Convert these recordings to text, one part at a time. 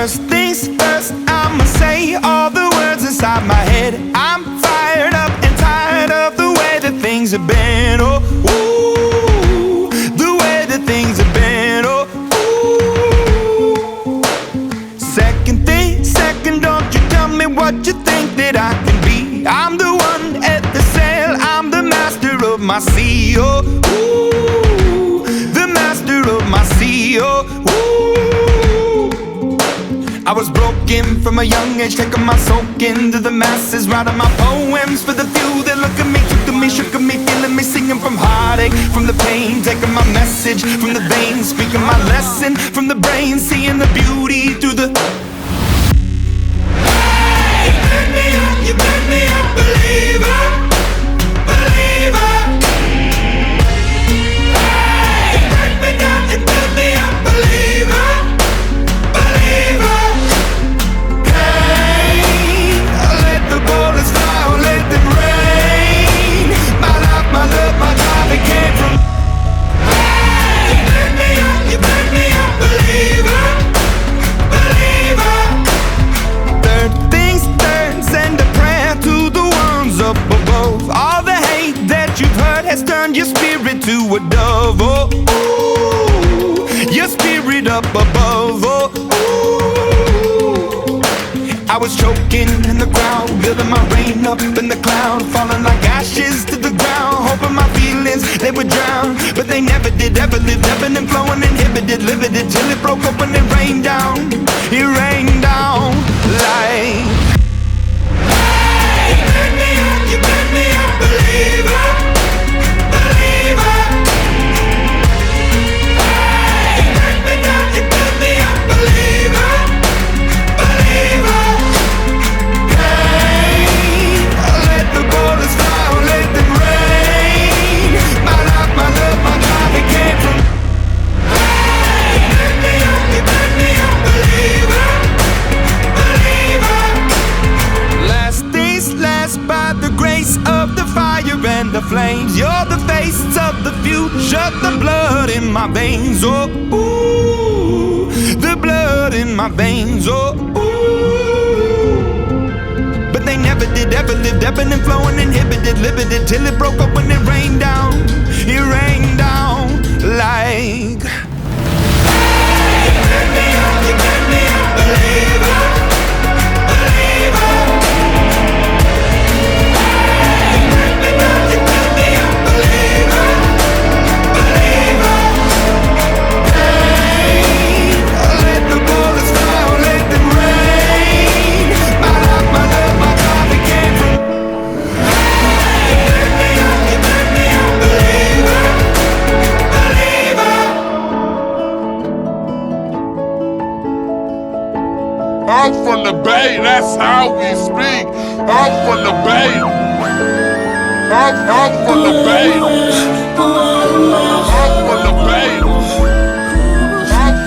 First things first, I'ma say all the words inside my head. I'm fired up and tired of the way that things have been. Oh, ooh, the way that things have been. Oh, ooh. Second, don't you tell me what you think that I can be. I'm the one at the sail, I'm the master of my sea. Oh, ooh, the master of my sea. Oh, ooh. I was broken from a young age, taking my soak into the masses, writing my poems for the few that look at me, took to me, shook at me, feeling me, singing from heartache, from the pain, taking my message from the veins, speaking my lesson from the brain, seeing the beauty through the. You made me a believer, believer. Hey, you break me down and build me a believer, believer. Hey, let the bullets fly, let them rain. My life, my love, my drive, it came from. Hey, you made me a believer, believer. Third things third, send a prayer to the ones up above. All the hate that you've heard has turned your spirit to a dove. Oh, ooh, your spirit up above. Oh, ooh. I was choking in the crowd, building my rain up in the cloud, falling like ashes to the ground, hoping my feelings they would drown, but they never did. Ever lived, ebbing and flowing, inhibited, limited, till it broke up and it rained down. It rained down like. You made me a believer, believer. Hey, you break me down, you build me a believer, believer. Hey, let the bullets fly, let them rain. My life, my love, my drive, it came from. Hey, you made me a believer, believer. Last things last, by the grace of the fire and the flames. You're the face of the future, the blood in my veins. Oh, ooh, the blood in my veins. Oh, ooh. But they never did, ever lived, ebbing and flowing, inhibited, limited, till it broke up when it rained down. It rained down like. Hey, you made me a believer, believer. I'm from the Bay, that's how we speak. I'm from the Bay. I'm from the Bay. I'm from the Bay.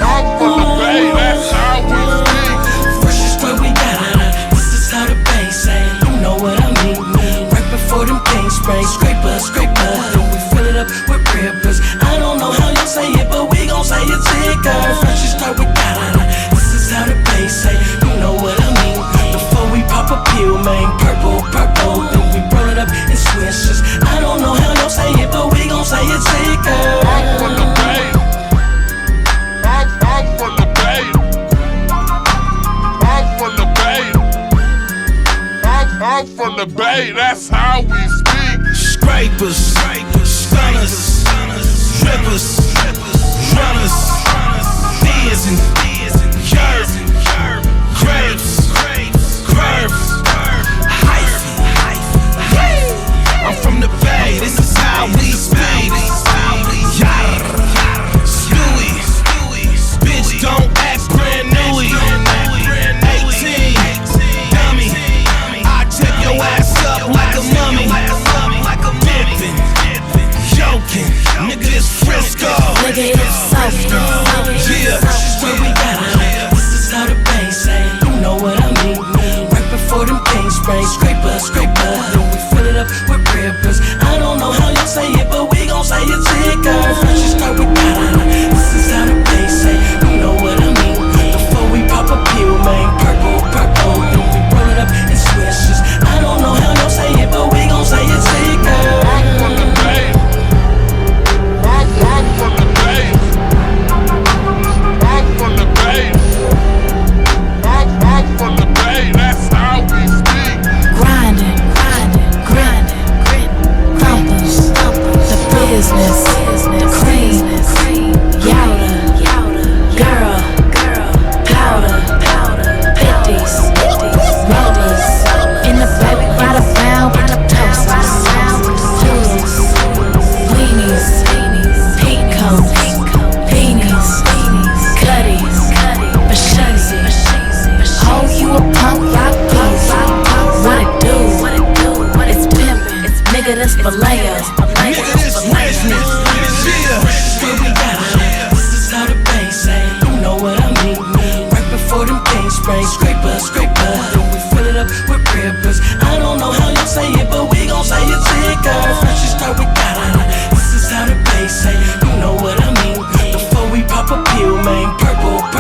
I'm from the Bay, that's how we speak. Fresh is where we got it. This is how the Bay say. You know what I mean? Right before them things spray, scraper, scraper. Then we fill it up with rippers. I don't know how you say it, but we gon' say it sicker. Fresh is where we got it. This is how the Bay say. You know what I mean? Before we pop a pill, man, purple, purple. Then we roll it up in swishers. I don't know how you say it, but we gon' say it sicker. I'm from the Bay. I'm from the Bay. I'm from the Bay. I'm from the Bay, that's how we speak. Scrapers, stunners, drippers, runners, thieves and curves, grapes, curves, hyphy. I'm from the Bay, this is how we speak. Yada, Stewie, bitch don't act brand newy. 18, dummy, I check your ass up like a mummy. Dipping, Nigga, this Christmas. Yeah. Where we got it. This is how the bass say. You know what I mean. Right before them king spray. Scraper, scraper. Then we fill it up with rippers. I don't know how you say it, but we gon' say it sicker. First you start with got it. This is how the bass say. You know what I mean. Before we pop a pill, man. Purple.